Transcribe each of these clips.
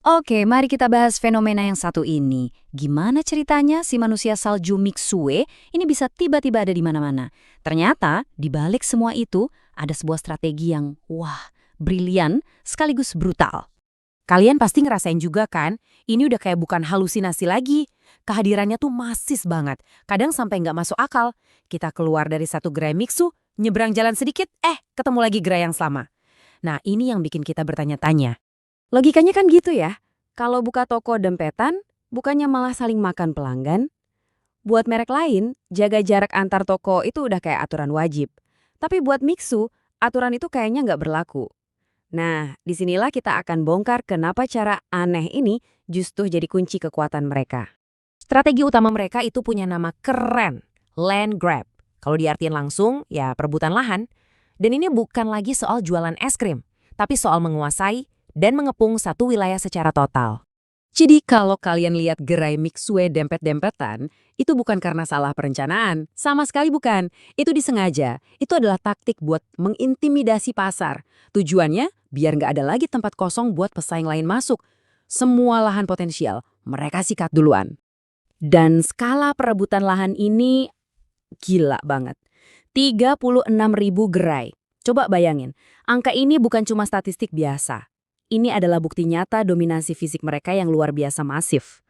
Oke, mari kita bahas fenomena yang satu ini. Gimana ceritanya si manusia salju Mixue ini bisa tiba-tiba ada di mana-mana? Ternyata, di balik semua itu, ada sebuah strategi yang, wah, brilian sekaligus brutal. Kalian pasti ngerasain juga kan, ini udah kayak bukan halusinasi lagi. Kehadirannya tuh masis banget, kadang sampai nggak masuk akal. Kita keluar dari satu gerai mixu, nyebrang jalan sedikit, ketemu lagi gerai yang sama. Nah ini yang bikin kita bertanya-tanya. Logikanya kan gitu ya. Kalau buka toko dempetan, bukannya malah saling makan pelanggan? Buat merek lain, jaga jarak antar toko itu udah kayak aturan wajib. Tapi buat Mixu, aturan itu kayaknya nggak berlaku. Nah, disinilah kita akan bongkar kenapa cara aneh ini justru jadi kunci kekuatan mereka. Strategi utama mereka itu punya nama keren, land grab. Kalau diartikan langsung, ya perebutan lahan. Dan ini bukan lagi soal jualan es krim, tapi soal menguasai dan mengepung satu wilayah secara total. Jadi kalau kalian lihat gerai Mixue dempet-dempetan, itu bukan karena salah perencanaan. Sama sekali bukan. Itu disengaja. Itu adalah taktik buat mengintimidasi pasar. Tujuannya biar nggak ada lagi tempat kosong buat pesaing lain masuk. Semua lahan potensial, mereka sikat duluan. Dan skala perebutan lahan ini gila banget. 36.000 gerai. Coba bayangin, angka ini bukan cuma statistik biasa. Ini adalah bukti nyata dominasi fisik mereka yang luar biasa masif.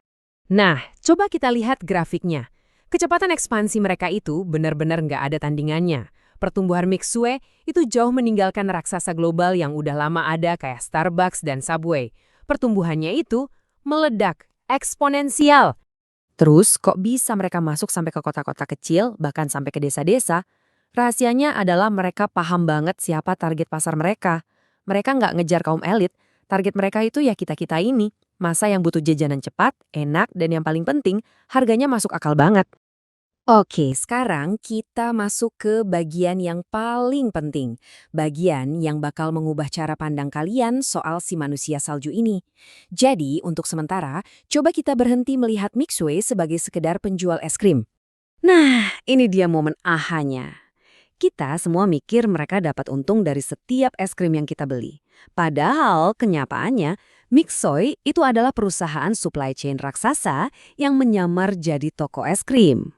Nah, coba kita lihat grafiknya. Kecepatan ekspansi mereka itu benar-benar nggak ada tandingannya. Pertumbuhan Mixue itu jauh meninggalkan raksasa global yang udah lama ada kayak Starbucks dan Subway. Pertumbuhannya itu meledak, eksponensial. Terus kok bisa mereka masuk sampai ke kota-kota kecil, bahkan sampai ke desa-desa? Rahasianya adalah mereka paham banget siapa target pasar mereka. Mereka nggak ngejar kaum elit, target mereka itu ya kita-kita ini. Masa yang butuh jajanan cepat, enak, dan yang paling penting, harganya masuk akal banget. Oke, sekarang kita masuk ke bagian yang paling penting. Bagian yang bakal mengubah cara pandang kalian soal si manusia salju ini. Jadi, untuk sementara, coba kita berhenti melihat Mixue sebagai sekedar penjual es krim. Nah, ini dia momen ahanya. Kita semua mikir mereka dapat untung dari setiap es krim yang kita beli. Padahal kenyataannya, Mixoy itu adalah perusahaan supply chain raksasa yang menyamar jadi toko es krim.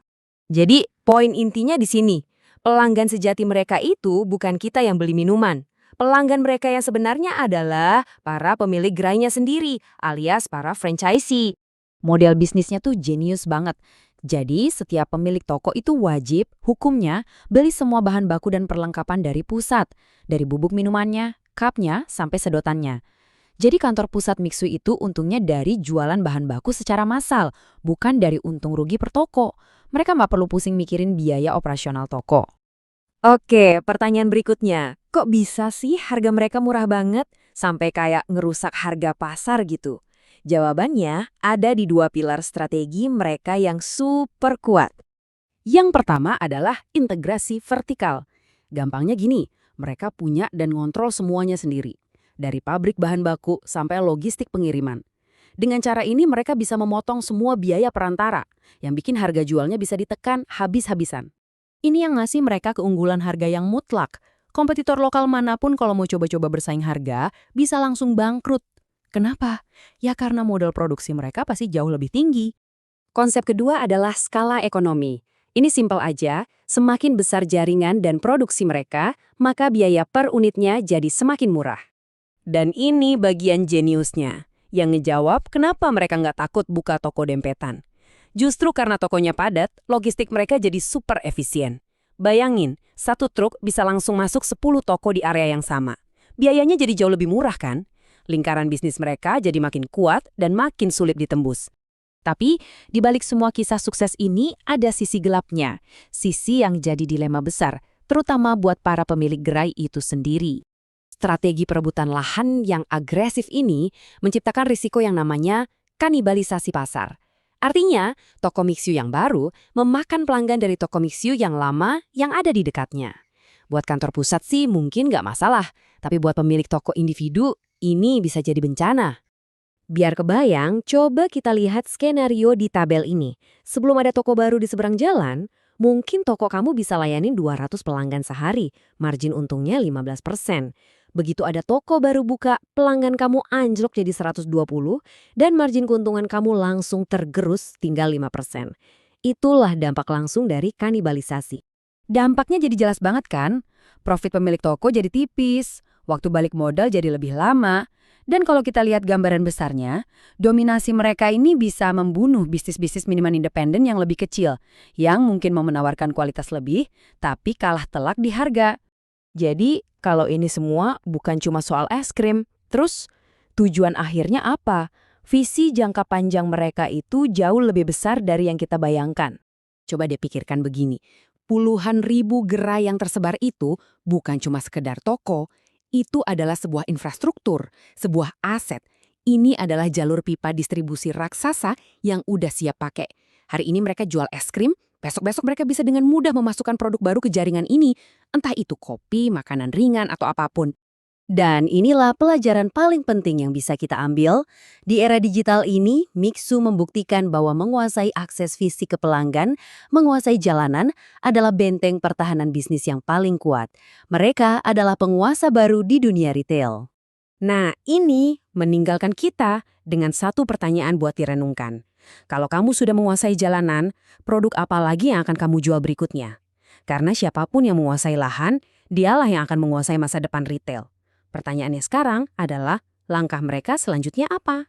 Jadi, poin intinya di sini. Pelanggan sejati mereka itu bukan kita yang beli minuman. Pelanggan mereka yang sebenarnya adalah para pemilik gerainya sendiri, alias para franchisee. Model bisnisnya tuh jenius banget. Jadi, setiap pemilik toko itu wajib, hukumnya, beli semua bahan baku dan perlengkapan dari pusat. Dari bubuk minumannya, cupnya, sampai sedotannya. Jadi kantor pusat Mixu itu untungnya dari jualan bahan baku secara massal, bukan dari untung rugi per toko. Mereka nggak perlu pusing mikirin biaya operasional toko. Oke, pertanyaan berikutnya. Kok bisa sih harga mereka murah banget sampai kayak ngerusak harga pasar gitu? Jawabannya ada di dua pilar strategi mereka yang super kuat. Yang pertama adalah integrasi vertikal. Gampangnya gini, mereka punya dan ngontrol semuanya sendiri. Dari pabrik bahan baku sampai logistik pengiriman. Dengan cara ini mereka bisa memotong semua biaya perantara, yang bikin harga jualnya bisa ditekan habis-habisan. Ini yang ngasih mereka keunggulan harga yang mutlak. Kompetitor lokal manapun kalau mau coba-coba bersaing harga, bisa langsung bangkrut. Kenapa? Ya karena modal produksi mereka pasti jauh lebih tinggi. Konsep kedua adalah skala ekonomi. Ini simpel aja, semakin besar jaringan dan produksi mereka, maka biaya per unitnya jadi semakin murah. Dan ini bagian jeniusnya, yang ngejawab kenapa mereka nggak takut buka toko dempetan. Justru karena tokonya padat, logistik mereka jadi super efisien. Bayangin, satu truk bisa langsung masuk 10 toko di area yang sama. Biayanya jadi jauh lebih murah kan? Lingkaran bisnis mereka jadi makin kuat dan makin sulit ditembus. Tapi, di balik semua kisah sukses ini ada sisi gelapnya. Sisi yang jadi dilema besar, terutama buat para pemilik gerai itu sendiri. Strategi perebutan lahan yang agresif ini menciptakan risiko yang namanya kanibalisasi pasar. Artinya, toko Mixu yang baru memakan pelanggan dari toko Mixu yang lama yang ada di dekatnya. Buat kantor pusat sih mungkin nggak masalah, tapi buat pemilik toko individu, ini bisa jadi bencana. Biar kebayang, coba kita lihat skenario di tabel ini. Sebelum ada toko baru di seberang jalan, mungkin toko kamu bisa layanin 200 pelanggan sehari, margin untungnya 15%. Begitu ada toko baru buka, pelanggan kamu anjlok jadi 120 dan margin keuntungan kamu langsung tergerus tinggal 5%. Itulah dampak langsung dari kanibalisasi. Dampaknya jadi jelas banget kan? Profit pemilik toko jadi tipis, waktu balik modal jadi lebih lama, dan kalau kita lihat gambaran besarnya, dominasi mereka ini bisa membunuh bisnis-bisnis minuman independen yang lebih kecil, yang mungkin mau menawarkan kualitas lebih, tapi kalah telak di harga. Jadi, kalau ini semua bukan cuma soal es krim, terus tujuan akhirnya apa? Visi jangka panjang mereka itu jauh lebih besar dari yang kita bayangkan. Coba deh pikirkan begini, puluhan ribu gerai yang tersebar itu bukan cuma sekedar toko, itu adalah sebuah infrastruktur, sebuah aset. Ini adalah jalur pipa distribusi raksasa yang udah siap pakai. Hari ini mereka jual es krim, besok-besok mereka bisa dengan mudah memasukkan produk baru ke jaringan ini, entah itu kopi, makanan ringan, atau apapun. Dan inilah pelajaran paling penting yang bisa kita ambil. Di era digital ini, Mixu membuktikan bahwa menguasai akses fisik ke pelanggan, menguasai jalanan, adalah benteng pertahanan bisnis yang paling kuat. Mereka adalah penguasa baru di dunia retail. Nah, ini meninggalkan kita dengan satu pertanyaan buat direnungkan. Kalau kamu sudah menguasai jalanan, produk apa lagi yang akan kamu jual berikutnya? Karena siapapun yang menguasai lahan, dialah yang akan menguasai masa depan retail. Pertanyaannya sekarang adalah, langkah mereka selanjutnya apa?